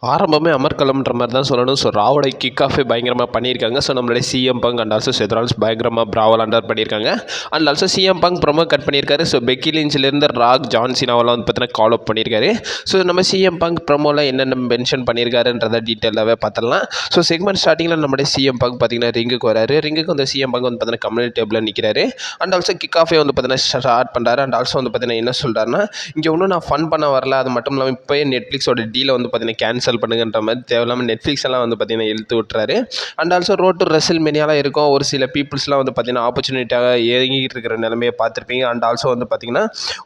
ஆரம்பமே அமர்க்களம்ன்ற மாதிரி தான் சொல்லணும். ஸோ ராவோட கிக் ஆஃபே பயங்கரமாக பண்ணியிருக்காங்க. ஸோ நம்மளுடைய சிஎம் பங்க் அண்ட் ஆல்சோ செத் ராலின்ஸ் பயங்கரமாக பிராவல் அண்டர் பண்ணியிருக்காங்க. And also CM bunk promo cut பண்ணியிருக்காரு. ஸோ பெக்கி லிஞ்சிலேருந்து ராக் ஜான் சீனாவெல்லாம் வந்து பார்த்தீங்கன்னா கால் அப் பண்ணியிருக்காரு. ஸோ நம்ம சிஎம் பங்க் ப்ரொமோவில் என்னென்ன மென்ஷன் பண்ணியிருக்காருன்றதை டீட்டெயிலாகவே பார்த்துடலாம். ஸோ செக்மெண்ட் ஸ்டார்டிங்கில் நம்மளுடைய சிஎம் பங்க் பார்த்தீங்கன்னா ரிங்குக்கு வராரு. ரிங்குக்கு வந்து சிஎம் பங்க் வந்து பார்த்தீங்கன்னா கம்யூனிட்டி டேபிளில் நிற்கிறாரு. அண்ட் ஆல்சோ கிக் ஆஃபே வந்து பார்த்தீங்கன்னா ஸ்டார்ட் பண்ணுறாரு. அண்ட் ஆல்சோ வந்து பார்த்தீங்கன்னா என்ன சொல்கிறாருன்னா, இங்கே ஒன்றும் நான் ஃபன் பண்ண வரல, அது மட்டும் இல்லாமல் இப்போயே நெட்ஃப்ளிக்ஸோட டீலை வந்து பார்த்தீங்கன்னா கேன்சல் பண்ணுங்கன்ற மாதிரி தேவையில்லாமல் நெட்ஃப்ளிக்ஸ் எல்லாம் வந்து பார்த்தீங்கன்னா இழுத்து விட்டுறாரு. அண்ட் ஆல்சோ ரோட் டு ரெசில் மெனியாலாம் இருக்கும். ஒரு சில பீப்புள்ஸ்லாம் வந்து பார்த்தீங்கன்னா ஆப்பர்ச்சுனிட்டியாக இறங்கிட்டு இருக்கிற நிலைமையை பார்த்துருப்பீங்க. அண்ட் ஆல்சோ வந்து பார்த்தீங்கன்னா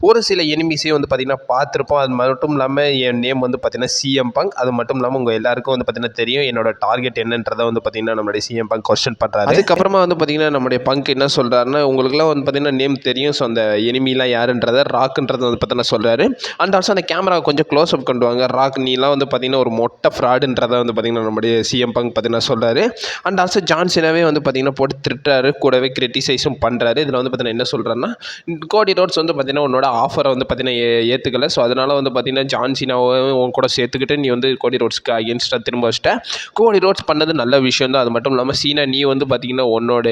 ஒரு சில எனிமீஸையும் வந்து பார்த்தீங்கன்னா பார்த்துருப்போம். அது மட்டும் இல்லாமல் என் நேம் வந்து பார்த்தீங்கன்னா சிஎம் பங்க். அது மட்டும் இல்லாமல் உங்கள் எல்லாருக்கும் வந்து பார்த்தீங்கன்னா தெரியும் என்னோட டார்கெட் என்னன்றதை வந்து பார்த்தீங்கன்னா நம்மளுடைய சிஎம் பங்க் கொஸ்டின் பண்ணுறாரு. அதுக்கப்புறமா வந்து பார்த்தீங்கன்னா நம்முடைய பங்க் என்ன சொல்கிறாருன்னா, உங்களுக்குலாம் வந்து பார்த்தீங்கன்னா நேம் தெரியும். ஸோ அந்த எனிமிலாம் யாருன்றதை ராக்குன்றதை வந்து பார்த்தீங்கன்னா சொல்கிறாரு. அண்ட் ஆல்சோ அந்த கேமரா கொஞ்சம் க்ளோஸ் அப் கொண்டு வாங்க. ராக் நீலாம் வந்து பார்த்தீங்கன்னா ஒரு மொட்டை ஃப்ராடுன்றதை வந்து பார்த்தீங்கன்னா நம்முடைய சிஎம் பங்க் பார்த்தீங்கன்னா சொல்கிறாரு. அண்ட் ஆல்சோ ஜான் சீனாவே வந்து பார்த்தீங்கன்னா போட்டு திட்டுறாரு, கூடவே கிரிட்டிசைஸும் பண்ணுறாரு. இதில் வந்து பார்த்தீங்கன்னா என்ன சொல்கிறாருன்னா, கோடி ரோட்ஸ் வந்து பார்த்தீங்கன்னா உன்னோட ஆஃபரை வந்து பார்த்தீங்கன்னா ஏற்றுக்கல. ஸோ அதனால் வந்து பார்த்தீங்கன்னா ஜான் சீனாவை உன் கூட சேர்த்துக்கிட்டு நீ வந்து கோடி ரோட்ஸ்க்கு அகேன்ஸ்டாக திரும்ப வச்சிட்ட. கோடி ரோட்ஸ் பண்ணது நல்ல விஷயம் தான். அது மட்டும் இல்லாமல் சீனா நீ வந்து பார்த்தீங்கன்னா உன்னோட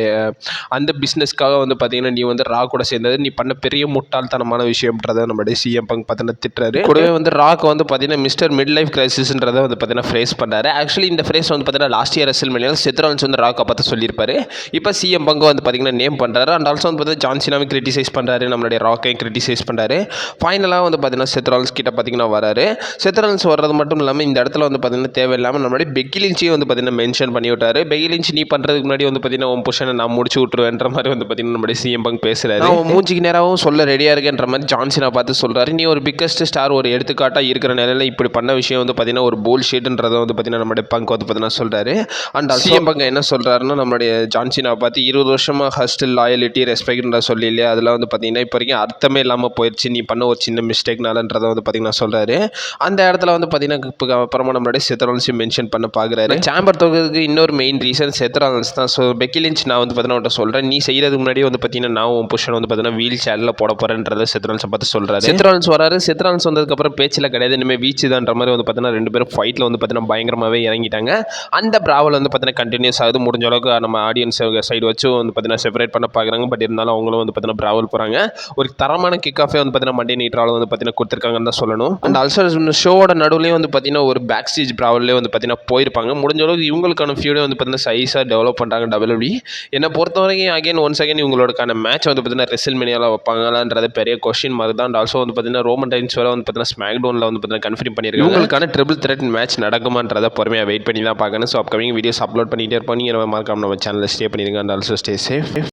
அந்த பிஸ்னஸ்க்காக வந்து பார்த்தீங்கன்னா நீ வந்து ரா கூட சேர்ந்தது நீ பண்ண பெரிய முட்டாள்தனமான விஷயம்ன்றதை நம்மளுடைய சிஎம் பங்க் பார்த்தீங்கன்னா திட்டுறாரு. கூடவே வந்து ராக் வந்து பார்த்தீங்கன்னா மிஸ்டர் மிட் லைஃப் கிரைசிஸ்ன்றதை வந்து பார்த்தீங்கன்னா ஃப்ரேஸ் பண்ணுறாரு. ஆக்சுவலி இந்த ஃப்ரேஸ் வந்து பார்த்தீங்கன்னா லாஸ்ட் இயர் ரெசில்மேனியாவில் செத் ராலின்ஸ் வந்து ராக்கை பார்த்து சொல்லியிருப்பாரு. இப்போ சிஎம் பங்க் வந்து பார்த்தீங்கன்னா நேம் பண்ணுறாரு. அண்ட் ஆல்சோ வந்து பார்த்தீங்கன்னா ஜான் சீனாவை கிரிட்டிசைஸ் பண்ணுறாரு, நம்மளுடைய ராக்கையும் கிரிட்டிசைஸ் பண்ணுறாரு. ஃபைனலாக வந்து பார்த்தீங்கன்னா செத் ராலின்ஸ் கிட்ட பார்த்தீங்கன்னா வராரு. செத் ராலின்ஸ் வர்றது மட்டும் இல்லாமல் இந்த இடத்துல வந்து பார்த்தீங்கன்னா தேவையில்லாமல் நம்மளுடைய பெக்கி லிஞ்சியும் வந்து பார்த்தீங்கன்னா மென்ஷன் பண்ணி விட்டாரு. பெக்கி லிஞ்ச் நீ பண்ணுறதுக்கு முன்னாடி வந்து பார்த்தீங்கன்னா உன் புஷனை நான் முடிச்சு விட்டுருவேன்ற மாதிரி வந்து பார்த்தீங்கன்னா நம்மளுடைய சிஎம் பங்க் பேசுகிறாரு. அவன் மூஞ்சிக்கு நேராகவும் சொல்ல ரெடியாக இருக்குன்ற மாதிரி ஜான் சீனா பார்த்து சொல்கிறாரு. நீ ஒரு பிக்கஸ்ட் ஸ்டார், ஒரு எடுத்துக்காட்டாக இருக்கிற நிலையில் இப்படி பண்ண விஷயம் வந்து பார்த்தீங்கன்னா ஒரு போல் ஷீட்ன்றதை வந்து பார்த்தீங்கன்னா நம்மளுடைய பங்க் வந்து பார்த்தீங்கன்னா சொல்கிறாரு. அண்ட் சிஎம் பங்க் என்ன சொல்கிறாருன்னா, நம்மளுடைய ஜான் சீனாவை பார்த்து 20 வருஷமாக ஹஸ்டில் லாயலிட்டி ரெஸ்பெக்ட்ன்ற சொல்லி இல்லையா, அதெல்லாம் வந்து பார்த்தீங்கன்னா இப்போ வரைக்கும் அர்த்தமே இல்லாமல் போயிடுச்சு நீ பண்ண ஒரு சின்ன மிஸ்டேக்னாலன்றதை வந்து பார்த்தீங்கன்னா சொல்கிறாரு. அந்த இடத்துல வந்து பார்த்தீங்கன்னா இப்போ அப்புறமா நம்மளுடைய செத் ராலின்ஸையும் மென்ஷன் பண்ண பார்க்குறாரு. சாம்பர் தோக்கிறதுக்கு இன்னொரு மெயின் ரீசன் செத் ராலின்ஸ் தான். ஸோ பெக்கி லிஞ்ச் நான் வந்து பார்த்தீங்கன்னா உன்ட்ட சொல்கிறேன், நீ செய்கிறதுக்கு முன்னாடி வந்து பார்த்தீங்கன்னா நான் உன் புஷன் வந்து பார்த்தீங்கன்னா வீல் சேரில் போட போகிறேன்றதை செத் ராலின்ஸை பார்த்து சொல்கிறாரு. செத் ராலின்ஸ் வராரு. செத் ராலின்ஸ் வந்ததுக்கப்புறம் பேச்சில் கிடையாது, இனிமேல் வீச்சு தான்ற மாதிரி வந்து பார்த்தீங்கன்னா ரெண்டு பேரும் ஃபைட்டில் வந்து பார்த்தீங்கன்னா பயங்கரமாகவே இறங்கிட்டாங்க. அந்த பிராவல் வந்து பார்த்தீங்கன்னா கண்டினியூஸ் ஆகுது. முடிஞ்ச அளவுக்கு நம்ம ஆடியன்ஸ் சைடு வச்சு வந்து பார்த்தீங்கன்னா செப்பரேட் பண்ண பார்க்குறாங்க. பட் இருந்தாலும் அவங்களும் வந்து பார்த்தீங்கன்னா பிராவல் போகிறாங்க. ஒரு தரமான கிக் ஆஃபே வந்து பார்த்தீங்கன்னா மண்டே நைட் ராவில் வந்து பார்த்தீங்கன்னா கொடுத்துருக்காங்கன்னு தான் சொல்லணும். அண்ட் ஆல்சோ ஷோவோட நடுவுலேயே வந்து பார்த்தீங்கன்னா ஒரு பேக் ஸ்டேஜ் பிராவல்லே வந்து பார்த்தீங்கன்னா போயிருப்பாங்க. முடிஞ்ச அளவுக்கு இவங்களுக்கான ஃபியூடே வந்து பார்த்தீங்கன்னா சைஸாக டெவலப் பண்ணுறாங்க WWE. என்னை பொறுத்த வரைக்கும் அகைன் ஒன்ஸ் அகைன் இவங்களோடக்கான மேட்ச் வந்து பார்த்தீங்கன்னா ரெசில்மேனியாவில் வைப்பாங்களான்றது பெரிய கொஸ்டின் மாதிரி தான். அண்ட் ஆல்சோ வந்து பார்த்தீங்கன்னா ரோமன் ரைன்ஸ் வரை வந்து பார்த்தீங்கன்னா ஸ்மாக் டவுனில் வந்து பார்த்தீங்கன்னா கன்ஃபார்ம் பண்ணியிருக்காங்க. இவங்களுக்கான ட்ரிபிள் த்ரெட் மேட்ச் நடக்குமான்றதை பொறுமையாக வெயிட் பண்ணி தான் பார்க்கணும். ஸோ அப்கமிங் வீடியோஸ் அப்லோட் பண்ணிகிட்டே இருப்போம். நீங்கள் மறக்காம நம்ம சேனலில் ஸ்டே பண்ணிடுங்க. And also stay safe.